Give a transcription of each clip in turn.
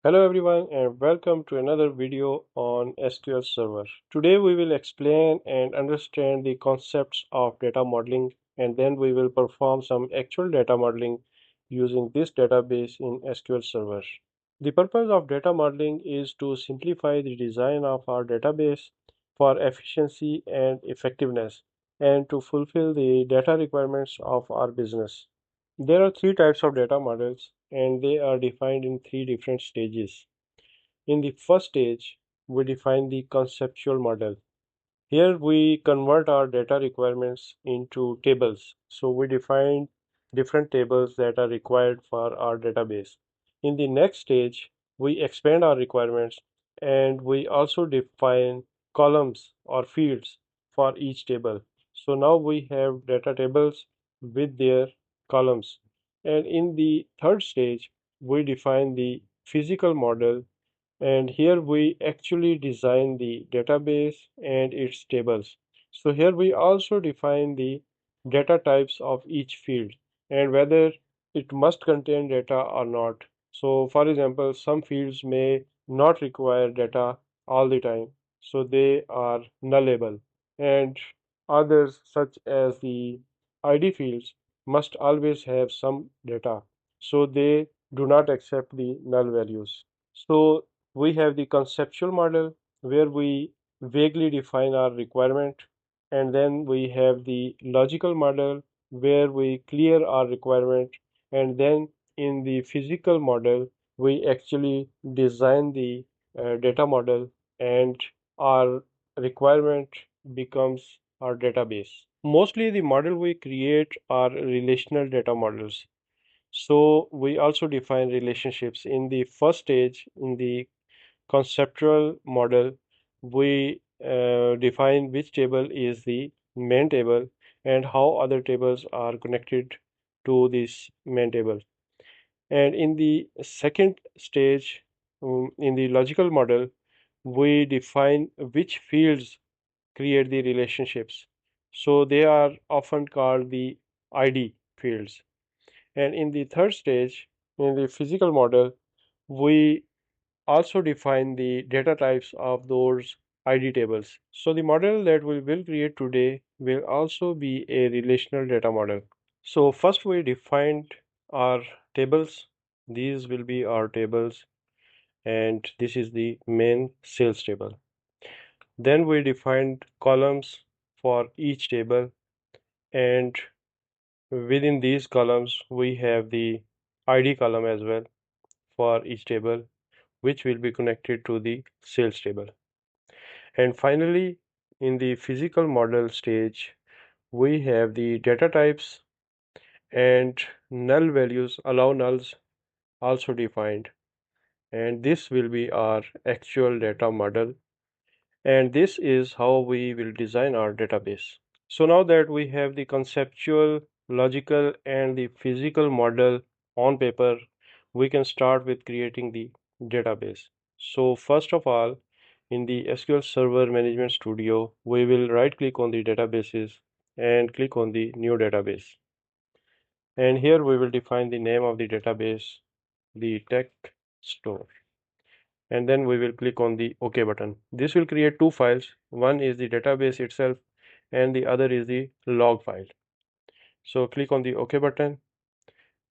Hello everyone and welcome to another video on SQL Server. Today we will explain and understand the concepts of data modeling, and then we will perform some actual data modeling using this database in SQL Server. The purpose of data modeling is to simplify the design of our database for efficiency and effectiveness and to fulfill the data requirements of our business. There are three types of data models and they are defined in three different stages. In the first stage, we define the conceptual model. Here we convert our data requirements into tables. So we define different tables that are required for our database. In the next stage, we expand our requirements and we also define columns or fields for each table. So now we have data tables with their columns. And in the third stage, we define the physical model, and here we actually design the database and its tables. So here we also define the data types of each field and whether it must contain data or not. So for example, some fields may not require data all the time, so they are nullable, and others such as the ID fields must always have some data, so they do not accept the null values. So we have the conceptual model where we vaguely define our requirement, and then we have the logical model where we clear our requirement, and then in the physical model we actually design the data model, and our requirement becomes our database. Mostly the model we create are relational data models, so we also define relationships. In the first stage, in the conceptual model, we define which table is the main table and how other tables are connected to this main table. And in the second stage, in the logical model, we define which fields create the relationships. So they are often called the ID fields. And in the third stage, in the physical model, we also define the data types of those ID tables. So the model that we will create today will also be a relational data model. So first we defined our tables. These will be our tables, and this is the main sales table. Then we defined columns for each table, and within these columns we have the ID column as well for each table, which will be connected to the sales table. And finally, in the physical model stage, we have the data types and null values, allow nulls also defined. And this will be our actual data model. And this is how we will design our database. So now that we have the conceptual, logical, and the physical model on paper, we can start with creating the database. So first of all, in the SQL Server Management Studio, we will right click on the databases and click on the new database. And here we will define the name of the database, the tech store. And then we will click on the OK button. This will create two files. One is the database itself and the other is the log file. So click on the OK button,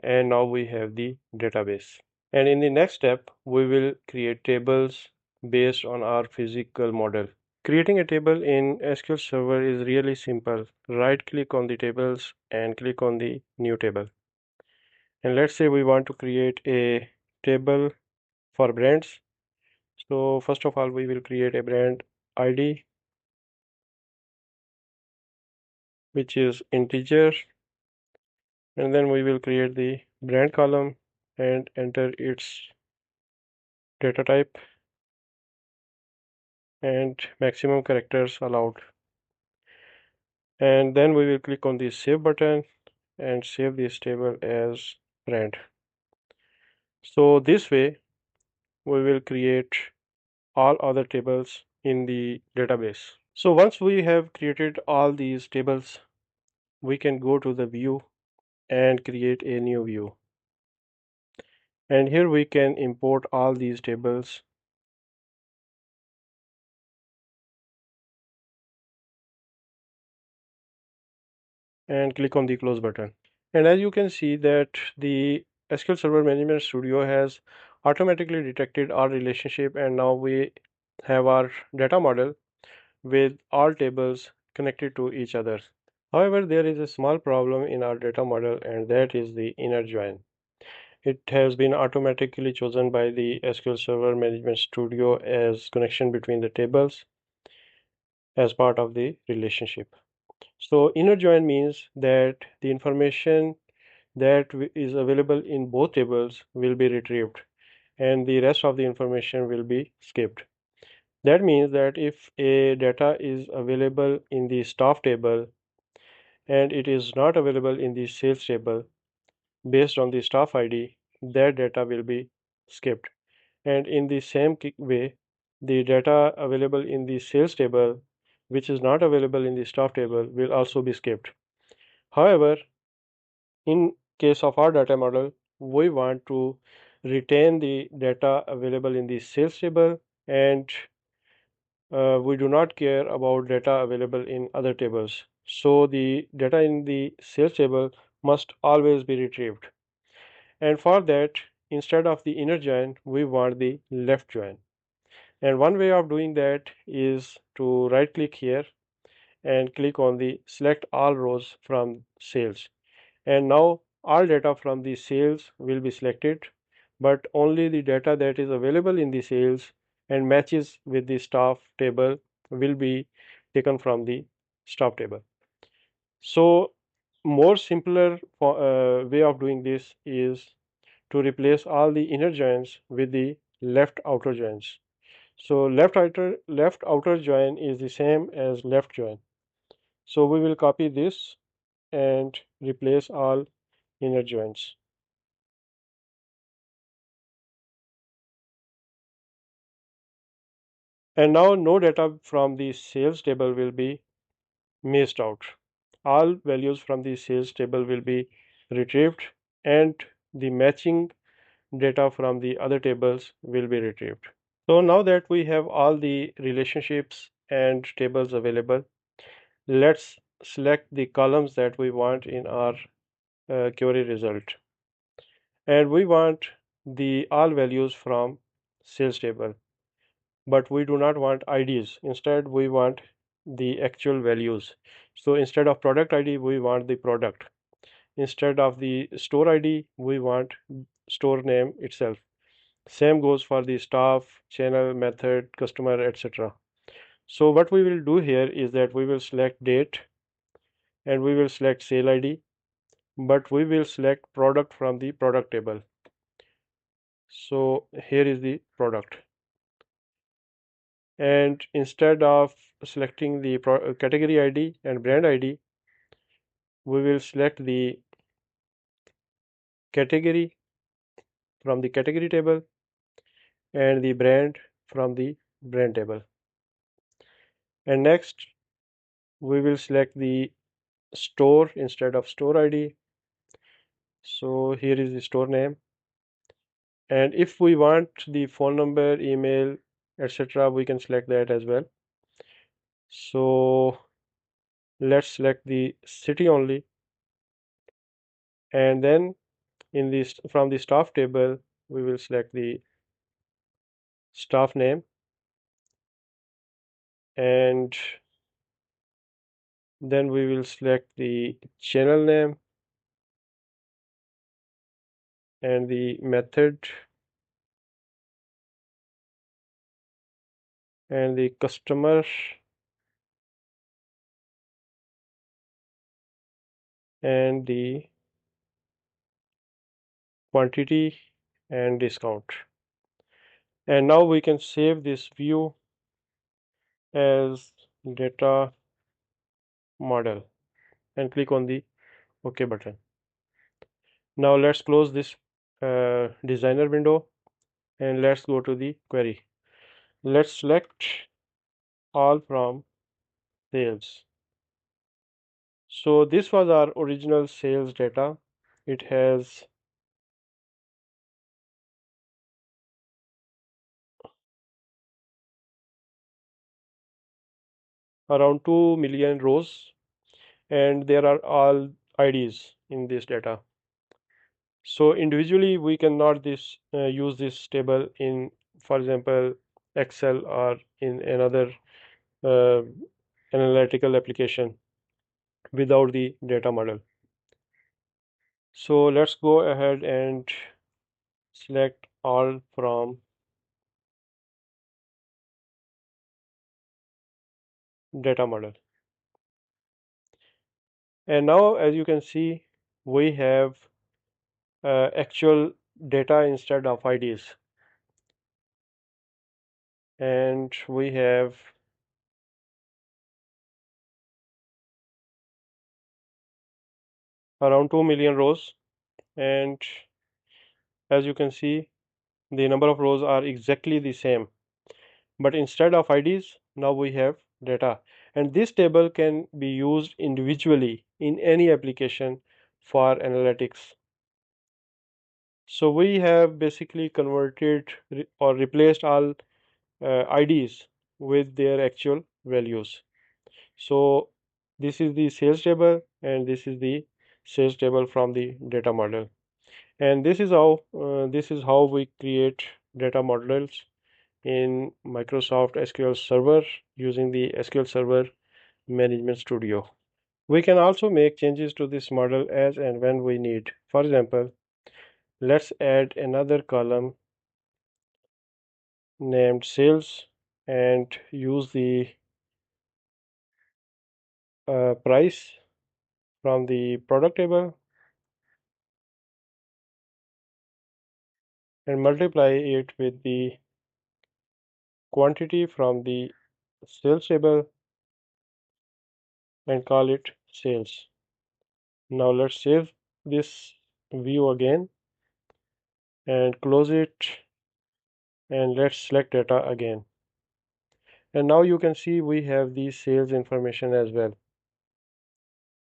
and now we have the database. And in the next step, we will create tables based on our physical model. Creating a table in SQL Server is really simple. Right click on the tables and click on the new table. And let's say we want to create a table for brands. So first of all, we will create a brand ID, which is integer, and then we will create the brand column and enter its data type and maximum characters allowed. And then we will click on the save button and save this table as brand. So this way we will create all other tables in the database. So once we have created all these tables, we can go to the view and create a new view. And here we can import all these tables and click on the close button. And as you can see that the SQL Server Management Studio has automatically detected our relationship, and now we have our data model with all tables connected to each other. However, there is a small problem in our data model, and that is the inner join. It has been automatically chosen by the SQL Server Management Studio as connection between the tables as part of the relationship. So inner join means that the information that is available in both tables will be retrieved and the rest of the information will be skipped. That means that if a data is available in the staff table and it is not available in the sales table based on the staff ID, that data will be skipped. And in the same way, the data available in the sales table, which is not available in the staff table, will also be skipped. However, in case of our data model, we want to retain the data available in the sales table, and we do not care about data available in other tables. So the data in the sales table must always be retrieved. And for that, instead of the inner join, we want the left join. And one way of doing that is to right click here and click on the select all rows from sales. And now all data from the sales will be selected, but only the data that is available in the sales and matches with the staff table will be taken from the staff table. So more simpler way of doing this is to replace all the inner joins with the left outer joins. So left outer join is the same as left join. So we will copy this and replace all inner joins. And now no data from the sales table will be missed out. All values from the sales table will be retrieved, and the matching data from the other tables will be retrieved. So now that we have all the relationships and tables available, let's select the columns that we want in our query result. And we want the all values from sales table, but we do not want IDs. Instead, we want the actual values. So instead of product ID, we want the product. Instead of the store ID, we want store name itself. Same goes for the staff, channel, method, customer, etc. So what we will do here is that we will select date and we will select sale ID, but we will select product from the product table. So here is the product. And instead of selecting the category ID and brand ID, we will select the category from the category table and the brand from the brand table. And next, we will select the store instead of store ID. So here is the store name. And if we want the phone number, email, etc., we can select that as well. So let's select the city only, and then in this from the staff table we will select the staff name, and then we will select the channel name and the method and the customer and the quantity and discount. And now we can save this view as data model and click on the OK button. Now let's close this designer window and let's go to the query. Let's select all from sales. So this was our original sales data. It has around 2 million rows, and there are all IDs in this data. So individually we cannot use this table in, for example, Excel or in another uh, analytical application without the data model. So let's go ahead and select all from data model. And now, as you can see, we have actual data instead of IDs, and we have around 2 million rows. And as you can see, the number of rows are exactly the same, but instead of IDs, now we have data. And this table can be used individually in any application for analytics. So we have basically converted or replaced all IDs with their actual values. So this is the sales table, and this is the sales table from the data model. And this is how we create data models in Microsoft SQL Server using the SQL Server Management Studio. We can also make changes to this model as and when we need. For example, let's add another column named sales and use the price from the product table and multiply it with the quantity from the sales table and call it sales. Now let's save this view again and close it, and let's select data again. And now you can see we have the sales information as well.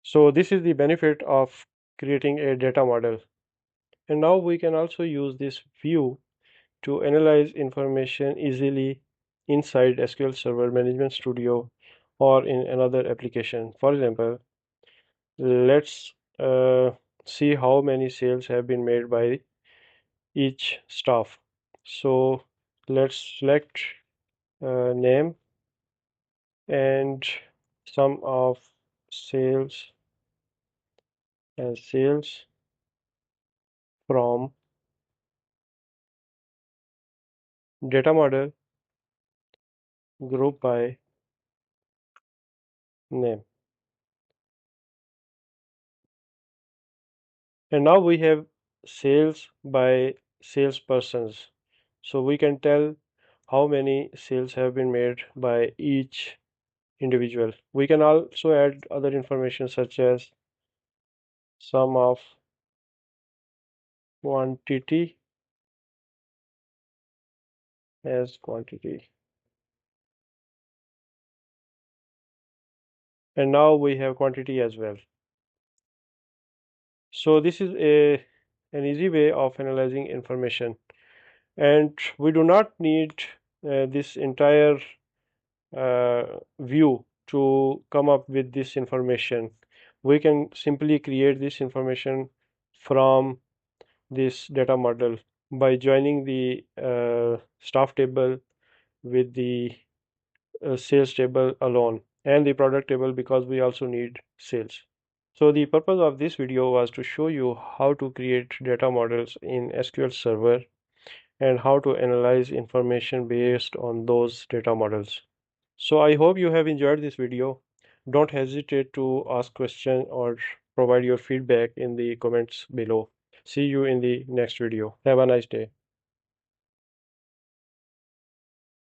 So this is the benefit of creating a data model. And now we can also use this view to analyze information easily inside SQL Server Management Studio or in another application. For example, let's see how many sales have been made by each staff. So let's select name and sum of sales and sales from data model group by name. And now we have sales by salespersons. So we can tell how many sales have been made by each individual. We can also add other information such as sum of quantity as quantity. And now we have quantity as well. So this is an easy way of analyzing information, and we do not need this entire view to come up with this information. We can simply create this information from this data model by joining the staff table with the sales table alone and the product table because we also need sales. So the purpose of this video was to show you how to create data models in SQL Server and how to analyze information based on those data models. So I hope you have enjoyed this video. Don't hesitate to ask questions or provide your feedback in the comments below. See you in the next video. Have a nice day.